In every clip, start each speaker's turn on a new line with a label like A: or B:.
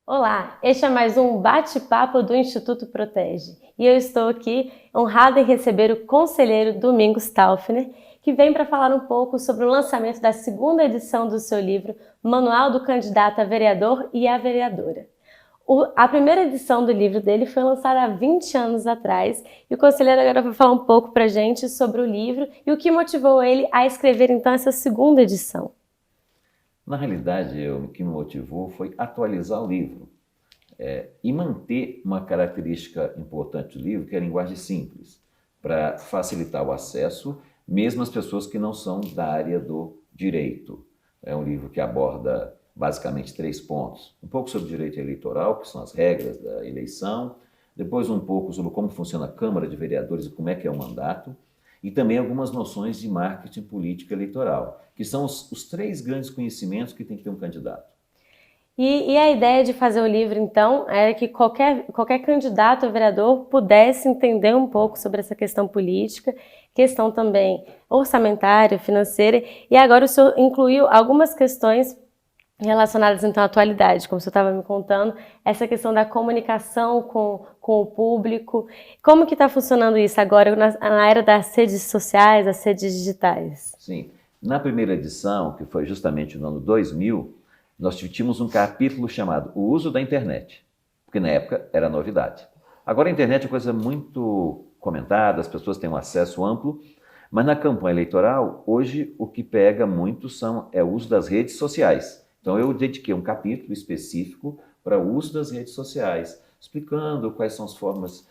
A: Olá, este é mais um bate-papo do Instituto Protege e eu estou aqui honrada em receber o conselheiro Domingos Taufner, que vem para falar um pouco sobre o lançamento da segunda edição do seu livro Manual do Candidato a Vereador e a Vereadora. A primeira edição do livro dele foi lançada há 20 anos atrás e o conselheiro agora vai falar um pouco para a gente sobre o livro e o que motivou ele a escrever então essa segunda edição.
B: Na realidade, o que me motivou foi atualizar o livro e manter uma característica importante do livro, que é a linguagem simples, para facilitar o acesso, mesmo às pessoas que não são da área do direito. É um livro que aborda basicamente 3 pontos. Um pouco sobre direito eleitoral, que são as regras da eleição, depois um pouco sobre como funciona a Câmara de Vereadores e como é que é o mandato, e também algumas noções de marketing político eleitoral, que são os 3 grandes conhecimentos que tem que ter um candidato.
A: E a ideia de fazer o livro, então, era que qualquer candidato a vereador pudesse entender um pouco sobre essa questão política, questão também orçamentária, financeira, e agora o senhor incluiu algumas questões relacionadas, então, à atualidade, como o senhor estava me contando, essa questão da comunicação com o público. Como que está funcionando isso agora na era das redes sociais, das redes digitais?
B: Sim, na primeira edição, que foi justamente no ano 2000, nós tínhamos um capítulo chamado O Uso da Internet, porque na época era novidade. Agora a internet é coisa muito comentada, as pessoas têm um acesso amplo, mas na campanha eleitoral, hoje o que pega muito é o uso das redes sociais. Então eu dediquei um capítulo específico para o uso das redes sociais, explicando quais são as formas,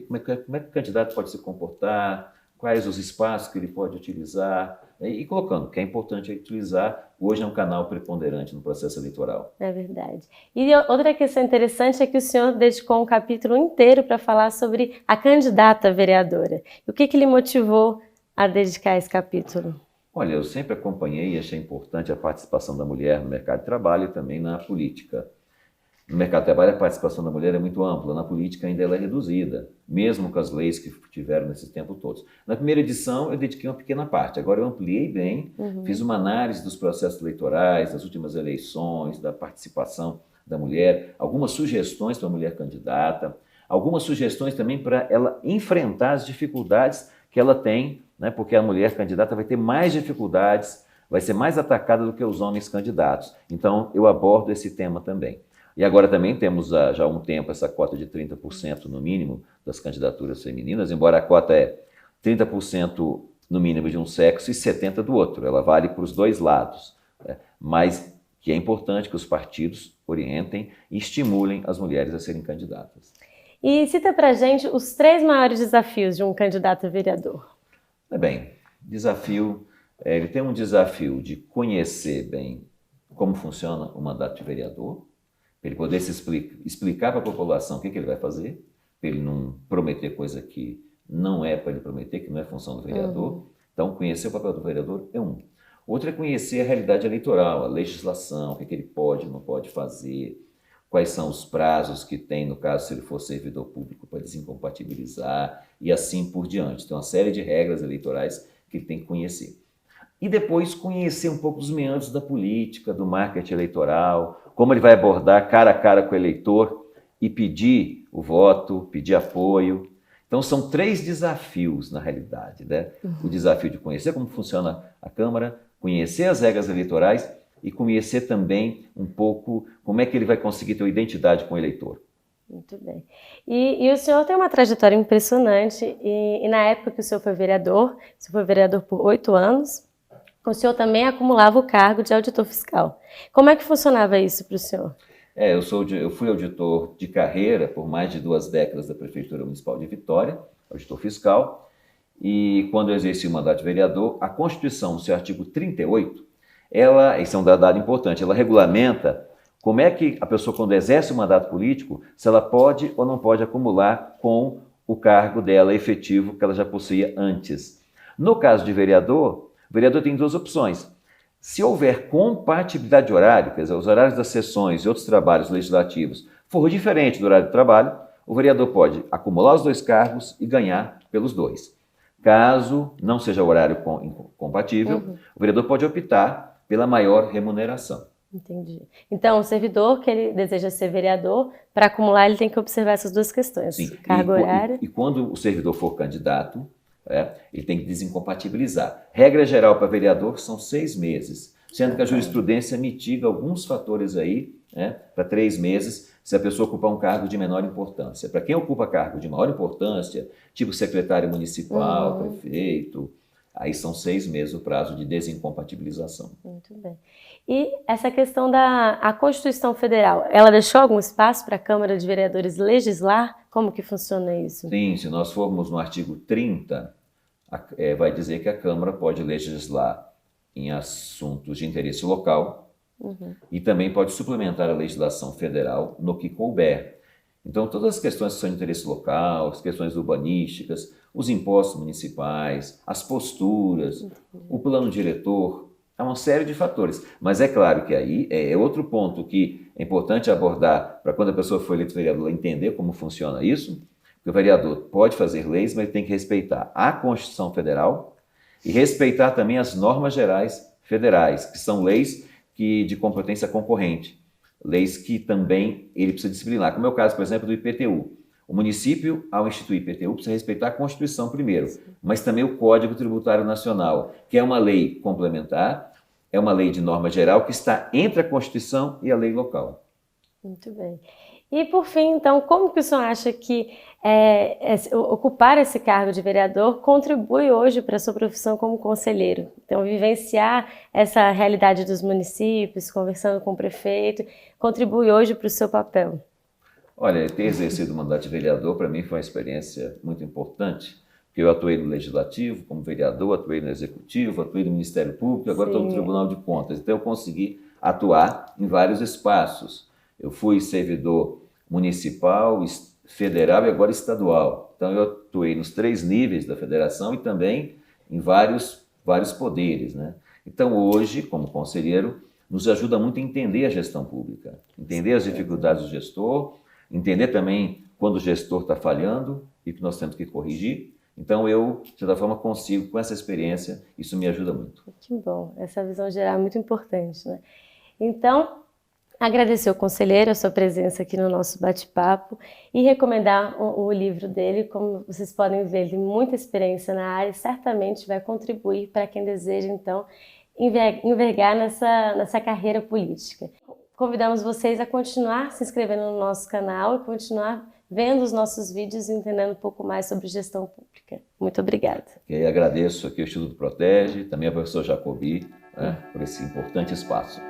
B: como é que o candidato pode se comportar, quais os espaços que ele pode utilizar, e colocando que é importante utilizar, hoje é um canal preponderante no processo eleitoral.
A: É verdade. E outra questão interessante é que o senhor dedicou um capítulo inteiro para falar sobre a candidata a vereadora. E o que lhe motivou a dedicar esse capítulo?
B: Olha, eu sempre acompanhei e achei importante a participação da mulher no mercado de trabalho e também na política. No mercado de trabalho, a participação da mulher é muito ampla, na política ainda ela é reduzida, mesmo com as leis que tiveram nesses tempos todos. Na primeira edição, eu dediquei uma pequena parte, agora eu ampliei bem, fiz uma análise dos processos eleitorais, das últimas eleições, da participação da mulher, algumas sugestões para a mulher candidata, algumas sugestões também para ela enfrentar as dificuldades que ela tem, né, porque a mulher candidata vai ter mais dificuldades, vai ser mais atacada do que os homens candidatos. Então, eu abordo esse tema também. E agora também temos já há um tempo essa cota de 30% no mínimo das candidaturas femininas, embora a cota é 30% no mínimo de um sexo e 70% do outro, ela vale para os dois lados, né? Mas que é importante que os partidos orientem e estimulem as mulheres a serem candidatas.
A: E cita pra gente os 3 maiores desafios de um candidato a vereador.
B: Bem, ele tem um desafio de conhecer bem como funciona o mandato de vereador, para ele poder explicar para a população o que ele vai fazer, para ele não prometer coisa que não é para ele prometer, que não é função do vereador. Então, conhecer o papel do vereador é um. Outro é conhecer a realidade eleitoral, a legislação, o que ele pode e não pode fazer, quais são os prazos que tem, no caso, se ele for servidor público, para desincompatibilizar e assim por diante. Tem uma série de regras eleitorais que ele tem que conhecer. E depois conhecer um pouco dos meandros da política, do marketing eleitoral, como ele vai abordar cara a cara com o eleitor e pedir o voto, pedir apoio. Então são 3 desafios na realidade, né? O desafio de conhecer como funciona a Câmara, conhecer as regras eleitorais e conhecer também um pouco como é que ele vai conseguir ter uma identidade com o eleitor.
A: Muito bem. E o senhor tem uma trajetória impressionante e na época que o senhor foi vereador por 8 anos, o senhor também acumulava o cargo de auditor fiscal. Como é que funcionava isso para o senhor?
B: Eu fui auditor de carreira por mais de 2 décadas da Prefeitura Municipal de Vitória, auditor fiscal, e quando eu exerci o mandato de vereador, a Constituição, no seu artigo 38, esse é um dado importante, ela regulamenta como é que a pessoa, quando exerce o mandato político, se ela pode ou não pode acumular com o cargo dela efetivo que ela já possuía antes. No caso de vereador, o vereador tem 2 opções. Se houver compatibilidade de horário, quer dizer, os horários das sessões e outros trabalhos legislativos for diferente do horário de trabalho, o vereador pode acumular os 2 cargos e ganhar pelos 2. Caso não seja horário compatível, o vereador pode optar pela maior remuneração.
A: Entendi. Então, o servidor que ele deseja ser vereador, para acumular ele tem que observar essas duas questões,
B: Sim.
A: carga horária.
B: E quando o servidor for candidato, ele tem que desincompatibilizar. Regra geral para vereador são 6 meses, sendo que a jurisprudência mitiga alguns fatores aí, para 3 meses, se a pessoa ocupar um cargo de menor importância. Para quem ocupa cargo de maior importância, tipo secretário municipal, prefeito, aí são 6 meses o prazo de desincompatibilização.
A: Muito bem. E essa questão da Constituição Federal, ela deixou algum espaço para a Câmara de Vereadores legislar? Como que funciona isso?
B: Sim, se nós formos no artigo 30, vai dizer que a Câmara pode legislar em assuntos de interesse local e também pode suplementar a legislação federal no que couber. Então, todas as questões que são de interesse local, as questões urbanísticas, os impostos municipais, as posturas, o plano diretor, há uma série de fatores. Mas é claro que aí é outro ponto que é importante abordar para quando a pessoa for eleita vereador entender como funciona isso, porque o vereador pode fazer leis, mas ele tem que respeitar a Constituição Federal e respeitar também as normas gerais federais, que são leis de competência concorrente, leis que também ele precisa disciplinar, como é o caso, por exemplo, do IPTU. O município, ao instituir IPTU, precisa respeitar a Constituição primeiro, mas também o Código Tributário Nacional, que é uma lei complementar, é uma lei de norma geral que está entre a Constituição e a lei local.
A: Muito bem. E por fim, então, como que o senhor acha que ocupar esse cargo de vereador contribui hoje para a sua profissão como conselheiro? Então, vivenciar essa realidade dos municípios, conversando com o prefeito, contribui hoje para o seu papel?
B: Olha, ter exercido o mandato de vereador para mim foi uma experiência muito importante, porque eu atuei no Legislativo como vereador, atuei no Executivo, atuei no Ministério Público, agora estou no Tribunal de Contas. Então eu consegui atuar em vários espaços. Eu fui servidor municipal, federal e agora estadual. Então eu atuei nos 3 níveis da federação e também em vários poderes, né? Então hoje, como conselheiro, nos ajuda muito a entender a gestão pública, entender as dificuldades do gestor, entender também quando o gestor está falhando e que nós temos que corrigir. Então eu, de certa forma, consigo, com essa experiência, isso me ajuda muito.
A: Que bom, essa visão geral é muito importante, né? Então, agradecer ao conselheiro a sua presença aqui no nosso bate-papo e recomendar o livro dele. Como vocês podem ver, ele tem muita experiência na área e certamente vai contribuir para quem deseja, então, envergar nessa carreira política. Convidamos vocês a continuar se inscrevendo no nosso canal e continuar vendo os nossos vídeos e entendendo um pouco mais sobre gestão pública. Muito obrigada.
B: E agradeço aqui ao Instituto Protege, também ao professor Jacobi, por esse importante espaço.